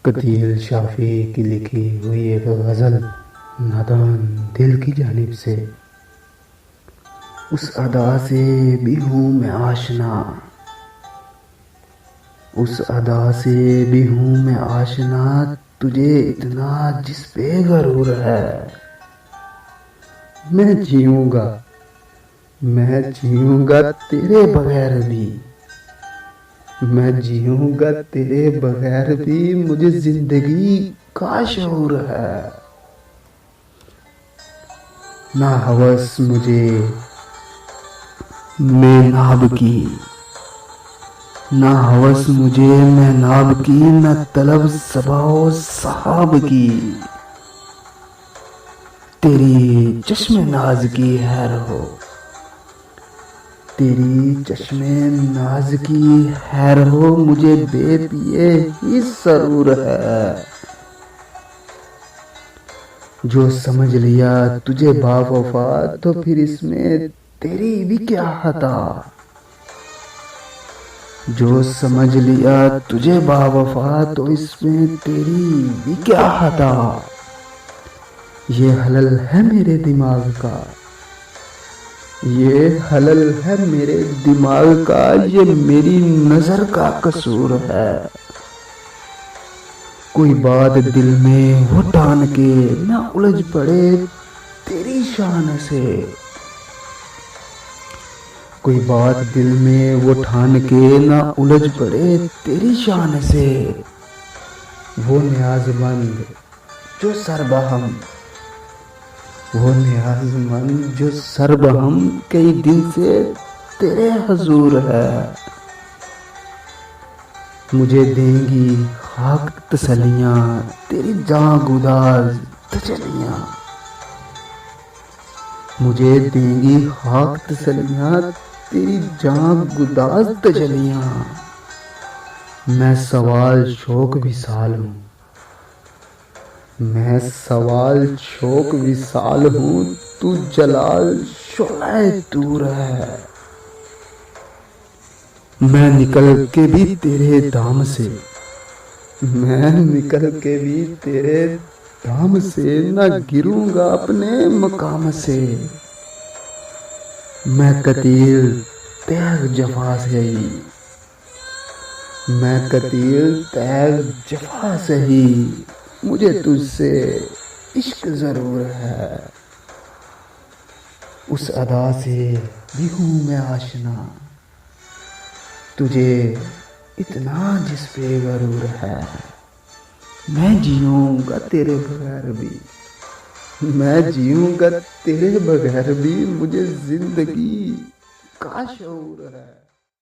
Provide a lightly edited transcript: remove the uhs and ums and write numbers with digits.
कतील शाफी की लिखी हुई एक गज़ल नादान दिल की जानिब से। उस अदा से भी हूँ मैं आशना, उस अदा से भी हूँ मैं आशना, तुझे इतना जिस पे गरूर है। मैं जीऊँगा तेरे बगैर भी, मैं जीऊँगा तेरे बगैर भी, मुझे जिंदगी का शऊर है। ना हवस मुझे मैं नाब की, ना हवस मुझे मैं नाब की, न तलब सबाओ साहब की। तेरी चश्मे नाज की हैर हो, तेरी चश्मे नाज की हैर हो, मुझे बेपिए ही सरूर है। जो समझ लिया तुझे बावफा, तो फिर इसमें तेरी भी क्या खता। जो समझ लिया तुझे बावफा, तो इसमें तेरी भी क्या खता। ये हलल है मेरे दिमाग का, ये हलल है मेरे दिमाग का, ये मेरी नजर का कसूर है। कोई बात दिल में वो ठान के ना उलझ पड़े तेरी शान से। कोई बात दिल में वो ठान के ना उलझ पड़े तेरी शान से। वो न्याज़मंद जो सरबहम, वो न्याज़मंद जो सरबहम, कई दिन से तेरे हजूर है। मुझे देंगी खाक तसलियाँ तेरी जाँ गुदाज तजलियाँ, मुझे देंगी खाक तसलियाँ तेरी जाँ गुदाज तजलियाँ। मैं सवाल शौक विसाल हूँ, मैं सवाल शौक विसाल हूँ, तू जलाल शोलाए दूर है। मैं निकल के भी तेरे दाम से, मैं निकल के भी तेरे दाम से, न गिरूंगा अपने मकाम से। मैं कतील तैग जफा से ही, मैं कतील तैग जफा से ही, मुझे तुझसे इश्क जरूर है। उस अदा से भी हूँ मैं आशना, तुझे इतना जिस पे गरूर है। मैं जीऊँगा तेरे बगैर भी, मैं जीऊँगा तेरे बगैर भी, मुझे जिंदगी का शऊर है।